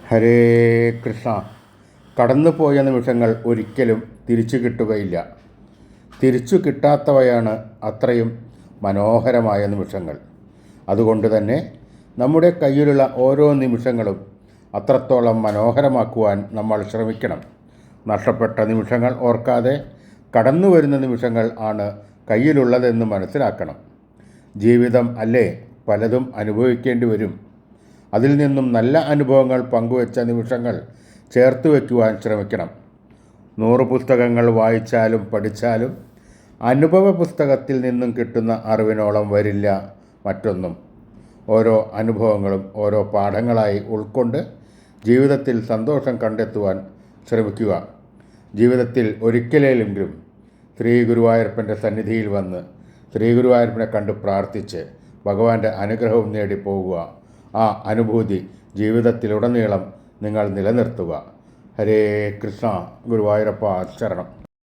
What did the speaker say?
ഹരേ കൃഷ്ണ. കടന്നുപോയ നിമിഷങ്ങൾ ഒരിക്കലും തിരിച്ചു കിട്ടുകയില്ല. തിരിച്ചു കിട്ടാത്തവയാണ് അത്രയും മനോഹരമായ നിമിഷങ്ങൾ. അതുകൊണ്ട് തന്നെ നമ്മുടെ കയ്യിലുള്ള ഓരോ നിമിഷങ്ങളും അത്രത്തോളം മനോഹരമാക്കുവാൻ നമ്മൾ ശ്രമിക്കണം. നഷ്ടപ്പെട്ട നിമിഷങ്ങൾ ഓർക്കാതെ കടന്നു വരുന്ന നിമിഷങ്ങൾ ആണ് കയ്യിലുള്ളതെന്ന് മനസ്സിലാക്കണം. ജീവിതം അല്ലേ, പലതും അനുഭവിക്കേണ്ടി വരും. അതിൽ നിന്നും നല്ല അനുഭവങ്ങൾ പങ്കുവച്ച നിമിഷങ്ങൾ ചേർത്ത് വയ്ക്കുവാൻ ശ്രമിക്കണം. 100 പുസ്തകങ്ങൾ വായിച്ചാലും പഠിച്ചാലും അനുഭവ പുസ്തകത്തിൽ നിന്നും കിട്ടുന്ന അറിവിനോളം വരില്ല മറ്റൊന്നും. ഓരോ അനുഭവങ്ങളും ഓരോ പാഠങ്ങളായി ഉൾക്കൊണ്ട് ജീവിതത്തിൽ സന്തോഷം കണ്ടെത്തുവാൻ ശ്രമിക്കുക. ജീവിതത്തിൽ ഒരിക്കലെങ്കിലും ശ്രീ ഗുരുവായൂരപ്പൻ്റെ സന്നിധിയിൽ വന്ന് ശ്രീ ഗുരുവായൂരപ്പനെ കണ്ട് പ്രാർത്ഥിച്ച് ഭഗവാന്റെ അനുഗ്രഹവും നേടി പോകുക. ആ അനുഭൂതി ജീവിതത്തിലുടനീളം നിങ്ങൾ നിലനിർത്തുക. ഹരേ കൃഷ്ണ. ഗുരുവായൂരപ്പ ശരണം.